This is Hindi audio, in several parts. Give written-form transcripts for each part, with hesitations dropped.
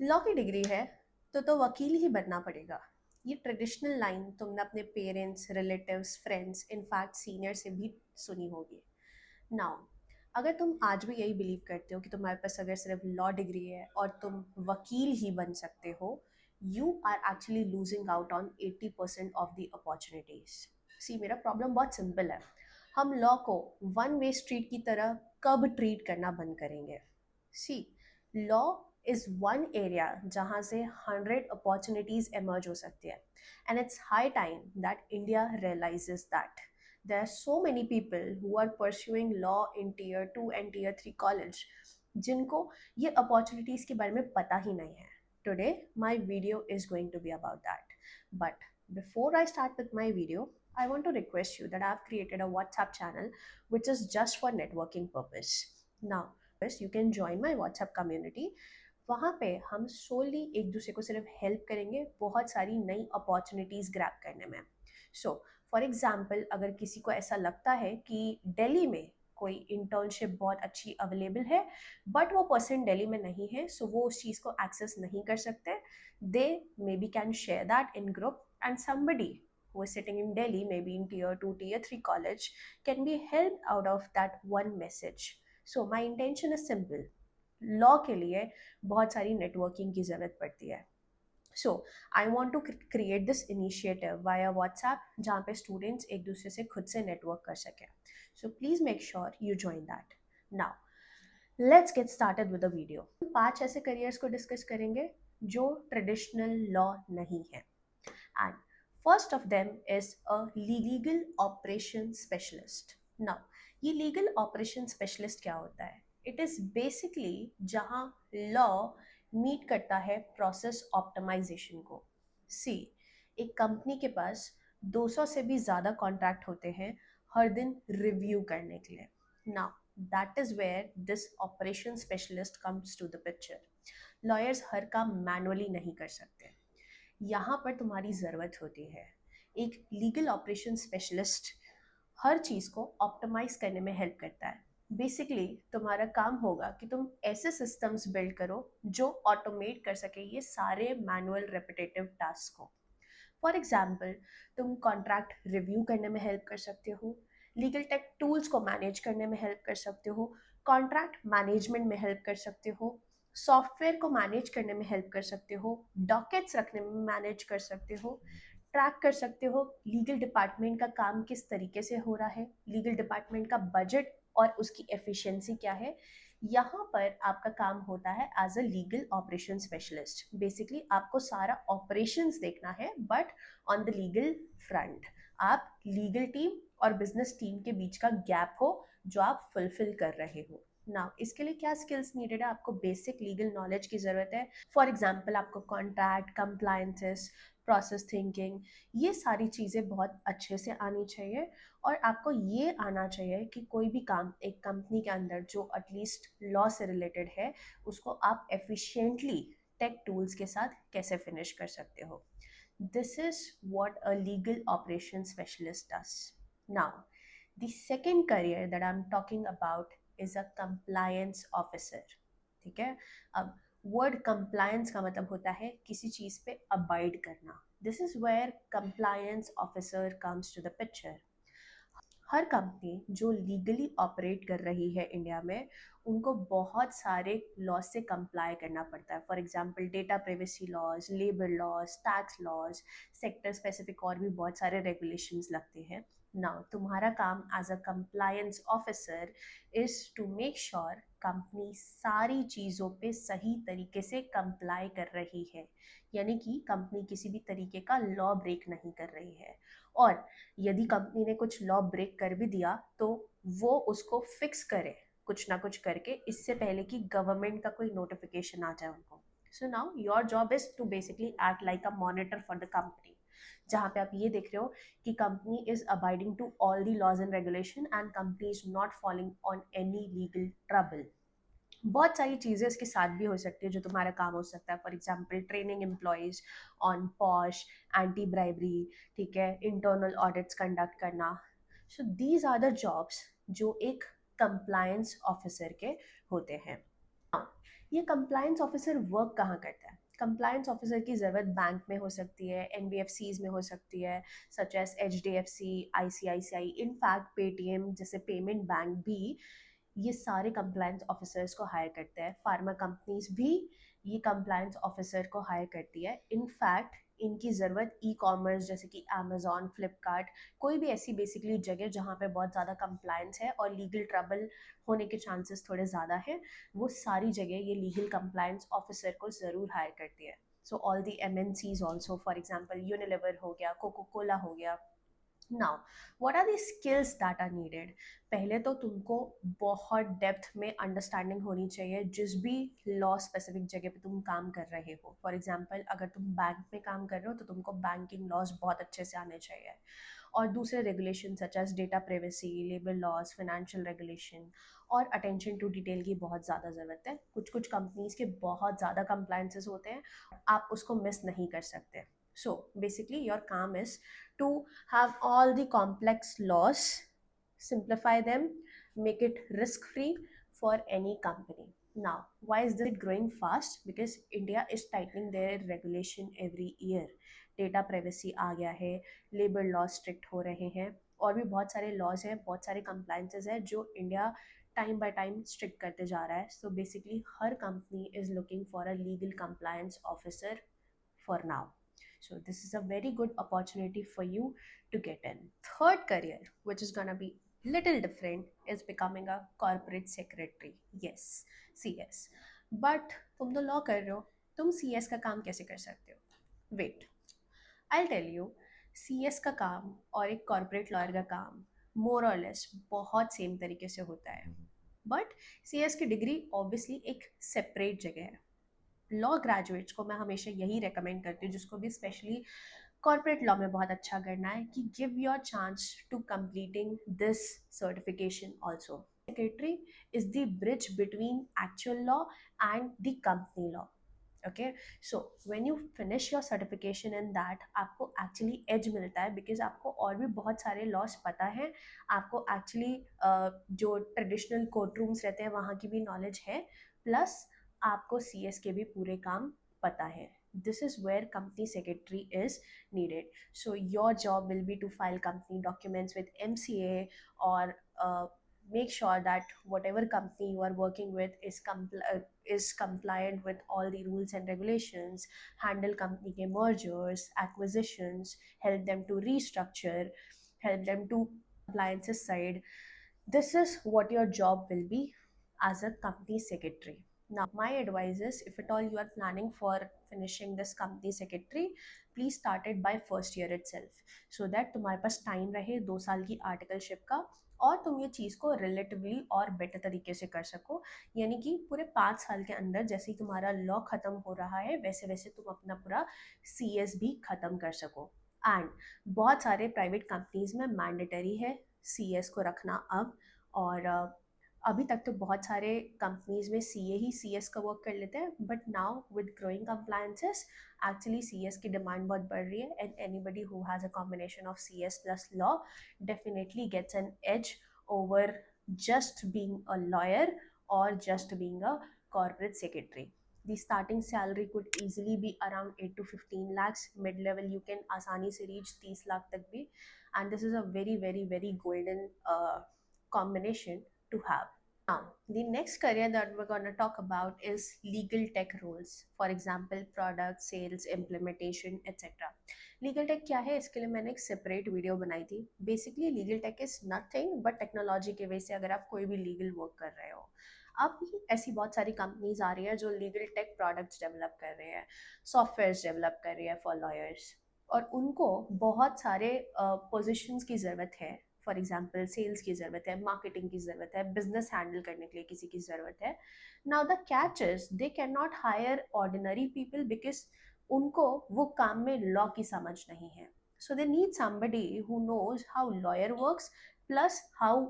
लॉ की डिग्री है तो वकील ही बनना पड़ेगा। ये ट्रेडिशनल लाइन तुमने अपने parents, relatives, friends, in fact senior से भी सुनी होगी। नाउ, अगर तुम आज भी यही बिलीव करते हो कि तुम्हारे पास अगर सिर्फ लॉ डिग्री है और तुम वकील ही बन सकते हो, you are actually losing out on 80% of the opportunities. See, मेरा प्रॉब्लम बहुत सिंपल है। हम लॉ को वन वे स्ट्रीट की तरह कब ट्रीट करना बंद करेंगे? See, law is one area जहाँ से 100 अपॉर्चुनिटीज एमर्ज हो सकती है, and it's high time that India realises that there are so many people who are pursuing law in tier 2 and tier 3 college जिनको ये opportunities के बारे में पता ही नहीं है. Today my video is going to be about that, but before I start with my video, I want to request you that I have created a WhatsApp channel which is just for networking purpose. Now you can join my WhatsApp community. वहाँ पे हम सोली एक दूसरे को सिर्फ हेल्प करेंगे बहुत सारी नई अपॉर्चुनिटीज़ ग्रैब करने में. सो फॉर एग्जाम्पल, अगर किसी को ऐसा लगता है कि दिल्ली में कोई इंटर्नशिप बहुत अच्छी अवेलेबल है बट वो पर्सन दिल्ली में नहीं है, सो वो उस चीज़ को एक्सेस नहीं कर सकते, they maybe can share that in group and somebody who is sitting in Delhi, maybe in tier 2, tier 3 college, can be helped out of that one message. So my intention is simple. Law के लिए बहुत सारी नेटवर्किंग की ज़रूरत पड़ती है. So I want to create this initiative via WhatsApp जहाँ पे स्टूडेंट्स एक दूसरे से खुद से नेटवर्क कर सकें. So please make sure you join that. Now let's get started with the video. 5 ऐसे करियर्स को डिस्कस करेंगे जो ट्रेडिशनल लॉ नहीं है. And first of them is a legal operation specialist. Now, ये लीगल ऑपरेशन स्पेशलिस्ट क्या होता है? इट इज़ बेसिकली जहाँ लॉ मीट करता है प्रोसेस ऑप्टिमाइजेशन को. सी, एक कंपनी के पास 200 से भी ज़्यादा कॉन्ट्रैक्ट होते हैं हर दिन रिव्यू करने के लिए. Now that is where this operation specialist comes to the picture. Lawyers हर काम मैनुअली नहीं कर सकते. यहाँ पर तुम्हारी ज़रूरत होती है. एक लीगल ऑपरेशन स्पेशलिस्ट हर चीज़ को ऑप्टिमाइज करने में हेल्प करता है. बेसिकली तुम्हारा काम होगा कि तुम ऐसे सिस्टम्स बिल्ड करो जो ऑटोमेट कर सके ये सारे मैनुअल रेपिटेटिव टास्क को. फॉर एग्जाम्पल, तुम कॉन्ट्रैक्ट रिव्यू करने में हेल्प कर सकते हो, लीगल टेक टूल्स को मैनेज करने में हेल्प कर सकते हो, कॉन्ट्रैक्ट मैनेजमेंट में हेल्प कर सकते हो, सॉफ्टवेयर को मैनेज करने में हेल्प कर सकते हो, डॉकेट्स रखने में मैनेज कर सकते हो, ट्रैक कर सकते हो लीगल डिपार्टमेंट का काम किस तरीके से हो रहा है, लीगल डिपार्टमेंट का बजट और उसकी एफिशिएंसी क्या है. यहाँ पर आपका काम होता है as a legal operation specialist. Basically आपको सारा ऑपरेशंस देखना है but on the legal front. आप लीगल टीम और बिजनेस टीम के बीच का गैप हो जो आप फुलफिल कर रहे हो. नाउ इसके लिए क्या स्किल्स नीडेड है? आपको बेसिक लीगल नॉलेज की ज़रूरत है. फॉर एग्जाम्पल, आपको कॉन्ट्रैक्ट, कंप्लायंसेस, प्रोसेस थिंकिंग, ये सारी चीज़ें बहुत अच्छे से आनी चाहिए. और आपको ये आना चाहिए कि कोई भी काम एक कंपनी के अंदर जो एटलीस्ट लॉ से रिलेटेड है उसको आप एफिशिएंटली टेक टूल्स के साथ कैसे फिनिश कर सकते हो. This is what a legal operation specialist does. Now the second career that I am talking about is a compliance officer. ठीक है. अब वर्ड कंप्लायंस का मतलब होता है किसी चीज़ पे अबाइड करना. This is where compliance officer comes to the picture. हर कंपनी जो लीगली ऑपरेट कर रही है इंडिया में, उनको बहुत सारे लॉज से कंप्लाई करना पड़ता है. For example, data privacy laws, labour laws, tax laws, sector specific और भी बहुत सारे रेगुलेशंस लगते हैं. नाउ तुम्हारा काम as a compliance officer is to make sure company सारी चीज़ों पे सही तरीके से कंप्लाई कर रही है, यानी कि कंपनी किसी भी तरीके का लॉ ब्रेक नहीं कर रही है. और यदि कंपनी ने कुछ लॉ ब्रेक कर भी दिया तो वो उसको फिक्स करे कुछ ना कुछ करके, इससे पहले कि गवर्नमेंट का कोई नोटिफिकेशन आ जाए उनको. So now your job is to basically act like a monitor for the company, जहाँ पे आप ये देख रहे हो कि company is abiding to all the laws and regulation and company is not following on any legal trouble. बहुत सारी चीज़ें इसके साथ भी हो सकती है जो तुम्हारा काम हो सकता है. For example, training employees on POSH, anti bribery, ठीक है, इंटरनल ऑडिट्स कंडक्ट करना. So these are the jobs जो एक कंप्लायंस ऑफिसर के होते हैं. ये कंप्लायंस ऑफिसर वर्क कहाँ करता है? कंप्लायंस ऑफिसर की ज़रूरत बैंक में हो सकती है, एनबीएफसीज में हो सकती है, such as HDFC, ICICI, in fact Paytm जैसे पेमेंट बैंक भी ये सारे कंप्लायंस ऑफिसर्स को हायर करते हैं। फार्मा कंपनीज भी ये कंप्लायंस ऑफिसर को हायर करती है। इनफैक्ट इनकी ज़रूरत ई कॉमर्स जैसे कि अमेजोन, फ्लिपकार्ट, कोई भी ऐसी बेसिकली जगह जहाँ पे बहुत ज़्यादा कंप्लायंस है और लीगल ट्रबल होने के चांसेस थोड़े ज़्यादा हैं, वो सारी जगह ये लीगल कंप्लायंस ऑफिसर को ज़रूर हायर करती है। So all the MNCs also, for example Unilever हो गया, कोको कोला हो गया। Now what are the skills that are needed? पहले तो तुमको बहुत डेप्थ में अंडरस्टैंडिंग होनी चाहिए जिस भी लॉ स्पेसिफिक जगह पे तुम काम कर रहे हो। फॉर एग्जांपल अगर तुम बैंक में काम कर रहे हो तो तुमको बैंकिंग लॉज बहुत अच्छे से आने चाहिए, और दूसरे regulation such as data privacy, labour laws, financial regulation और अटेंशन टू डिटेल की बहुत ज़्यादा ज़रूरत है। कुछ कुछ कंपनीज के बहुत ज़्यादा कंप्लायंसेस होते हैं, आप उसको मिस नहीं कर सकते। सो बेसिकली योर काम is to have all the complex laws, simplify them, make it risk free for any company. Now, why is this growing fast? Because India is tightening their regulation every year. Data privacy आ गया है, लेबर लॉ स्ट्रिक्ट हो रहे हैं, और भी बहुत सारे लॉज हैं, बहुत सारे कंप्लाइंसेस हैं जो India time by time strict करते जा रहा है। So basically her company is looking for a legal compliance officer for now. So this is a very good opportunity for you to get in. Third career, which is gonna be little different, is becoming a corporate secretary. Yes, CS. But तुम तो लॉ कर रहे हो, तुम CS का काम कैसे कर सकते हो? Wait, I'll tell you. CS का काम और एक कॉर्पोरेट लॉयर का काम मोर और लेस बहुत सेम तरीके से होता है, बट CS की डिग्री ऑब्वियसली एक सेपरेट जगह है। लॉ ग्रेजुएट्स को मैं हमेशा यही रेकमेंड करती हूँ, जिसको भी स्पेशली कॉर्पोरेट लॉ में बहुत अच्छा करना है, कि give your chance to completing this certification also. Secretary is the bridge between actual law and the company law. Okay, so when you finish your certification in that, आपको एक्चुअली एज मिलता है, बिकॉज आपको और भी बहुत सारे लॉस पता है, आपको एक्चुअली जो ट्रेडिशनल कोर्ट रूम्स रहते हैं वहाँ की भी नॉलेज है, प्लस आपको CS के भी पूरे काम पता है। This is where company secretary is needed. So your job will be to file company documents with MCA, or make sure that whatever company you are working with is compliant with all the rules and regulations, handle company ke mergers, acquisitions, help them to restructure, help them to compliances side. This is what your job will be as a company secretary. Now, my advice is, if at all you are planning for finishing this company secretary, please start it by first year itself, so that तुम्हारे पास टाइम रहे 2 साल की आर्टिकलशिप का, और तुम ये चीज़ को रिलेटिवली और बेटर तरीके से कर सको। यानी कि पूरे 5 साल के अंदर जैसे ही तुम्हारा लॉ ख़त्म हो रहा है, वैसे वैसे तुम अपना पूरा CS भी ख़त्म कर सको। एंड बहुत सारे प्राइवेट कंपनीज में मैंडेटरी है CS को रखना अब, और अभी तक तो बहुत सारे कंपनीज में CA ही CS का वर्क कर लेते हैं, but now with growing compliances actually CS की डिमांड बहुत बढ़ रही है, and anybody who has a combination of CS plus law definitely gets an edge over just being a lawyer or just being a corporate secretary. The starting salary could easily be around 8 to 15 lakhs. Mid level you can आसानी से reach 30 lakh तक भी, and this is a very very very golden combination to have. Now, the next career that we're going to talk about is legal tech roles. For example, product sales, implementation, etc. Legal tech क्या है, इसके लिए मैंने एक सेपरेट वीडियो बनाई थी। Basically legal tech is nothing but technology के वजह से अगर आप कोई भी लीगल वर्क कर रहे हो, अब भी ऐसी बहुत सारी कंपनीज आ रही है जो लीगल टेक प्रोडक्ट्स डेवलप कर रहे हैं, सॉफ्टवेयर डेवलप कर रही है फॉर लॉयर्स, और उनको बहुत सारे पोजिशंस की ज़रूरत है। फॉर एग्जाम्पल सेल्स की ज़रूरत है, मार्केटिंग की ज़रूरत है, बिजनेस हैंडल करने के लिए किसी की ज़रूरत है। Now the catch is they can not hire ordinary people, because उनको वो काम में लॉ की समझ नहीं है। So they need somebody who knows how lawyer works plus how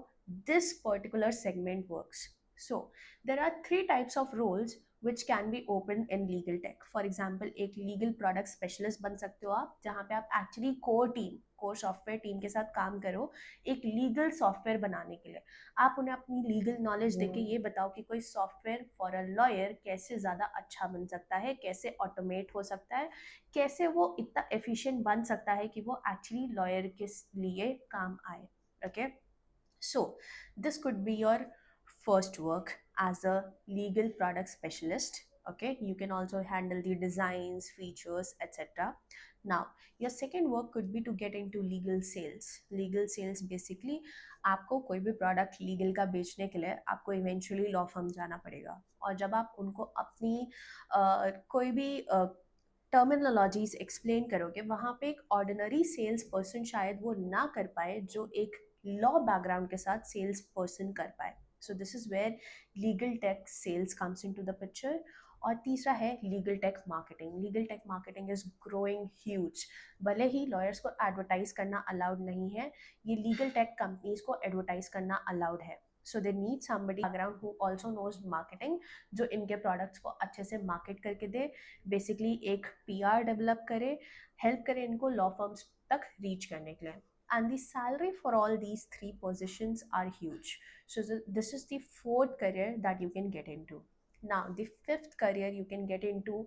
this particular segment works. So there are 3 types of roles which can be open in legal tech. For example एक लीगल प्रोडक्ट स्पेशलिस्ट बन सकते हो आप, जहाँ पे आप एक्चुअली कोर सॉफ्टवेयर टीम के साथ काम करो एक लीगल सॉफ्टवेयर बनाने के लिए. आप उन्हें अपनी लीगल नॉलेज देके ये बताओ कि कोई सॉफ्टवेयर फॉर अ लॉयर कैसे ज़्यादा अच्छा बन सकता है, कैसे ऑटोमेट हो सकता है, कैसे वो इतना एफिशिएंट बन सकता है कि वो एक्चुअली लॉयर के लिए काम आए. Okay, so this could be your first work as a legal product specialist. Okay, you can also handle the designs, features, etc. Now your second work could be to get into legal sales. Legal sales basically आपको कोई भी प्रोडक्ट लीगल का बेचने के लिए आपको इवेंचुअली लॉ फर्म जाना पड़ेगा, और जब आप उनको अपनी कोई भी टर्मिनोलॉजीज एक्सप्लेन करोगे, वहाँ पे एक ऑर्डिनरी सेल्स पर्सन शायद वो ना कर पाए जो एक लॉ बैकग्राउंड के साथ सेल्स पर्सन कर पाए. So this is where legal tech sales comes into the picture. और तीसरा है legal tech marketing. Legal tech marketing is growing huge. भले ही लॉयर्स को एडवर्टाइज करना अलाउड नहीं है, ये लीगल टेक कंपनीज को एडवर्टाइज करना अलाउड है. So they need somebody background who also knows marketing, जो इनके प्रोडक्ट्स को अच्छे से मार्केट करके दे, बेसिकली एक PR डेवलप करे, हेल्प करे इनको लॉ फर्म्स तक रीच करने के लिए. And the salary for all these three positions are huge. So this is the fourth career that you can get into. Now the fifth career you can get into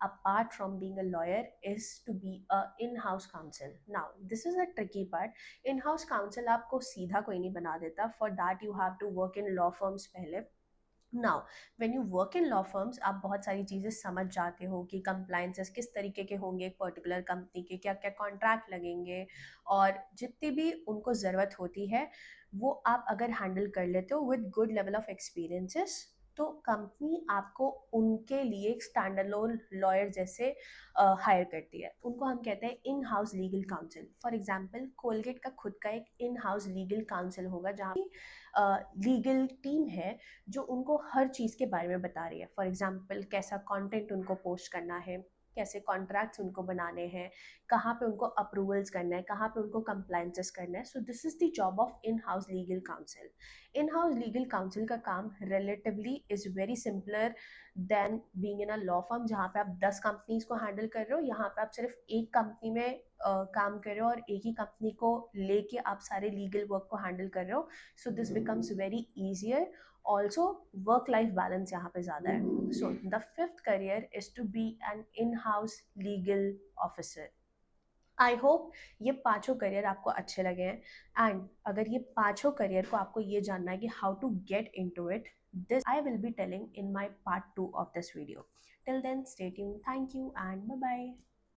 apart from being a lawyer is to be a in-house counsel. Now this is a tricky part. In-house counsel आपको सीधा कोई नहीं बना देता. For that you have to work in law firms पहले. Now when you work in law firms आप बहुत सारी चीज़ें समझ जाते हो कि कंप्लाइंसेस किस तरीके के होंगे, एक पर्टिकुलर कंपनी के क्या क्या कॉन्ट्रैक्ट लगेंगे, और जितनी भी उनको ज़रूरत होती है वो आप अगर हैंडल कर लेते हो with good level of experiences, तो कंपनी आपको उनके लिए एक स्टैंड अलोन लॉयर जैसे हायर करती है. उनको हम कहते हैं इन house legal council. For example Colgate का खुद का एक इन हाउस लीगल काउंसिल होगा, जहाँ लीगल टीम है जो उनको हर चीज़ के बारे में बता रही है. फॉर एग्जाम्पल कैसा कंटेंट उनको पोस्ट करना है, कैसे कॉन्ट्रैक्ट्स उनको बनाने हैं, कहाँ पे उनको अप्रूवल्स करना है, कहाँ पे उनको कंप्लाइंसेस करना है. So this is the job of in house legal counsel. In house legal counsel का काम relatively is very simpler than being in a law firm, जहाँ पे आप 10 कंपनीज को हैंडल कर रहे हो. यहाँ पे आप सिर्फ एक कंपनी में काम कर रहे हो और एक ही कंपनी को लेके आप सारे लीगल वर्क को हैंडल कर रहे हो. So this becomes very easier. Also work life balance यहाँ पे ज़्यादा है. So the fifth career is to be an in house legal officer. I hope ये पांचों करियर आपको अच्छे लगे हैं. एंड अगर ये पांचों करियर को आपको ये जानना है कि how to get into it, this I will be telling in my part 2 of this video. Till then, stay tuned. Thank you and bye bye.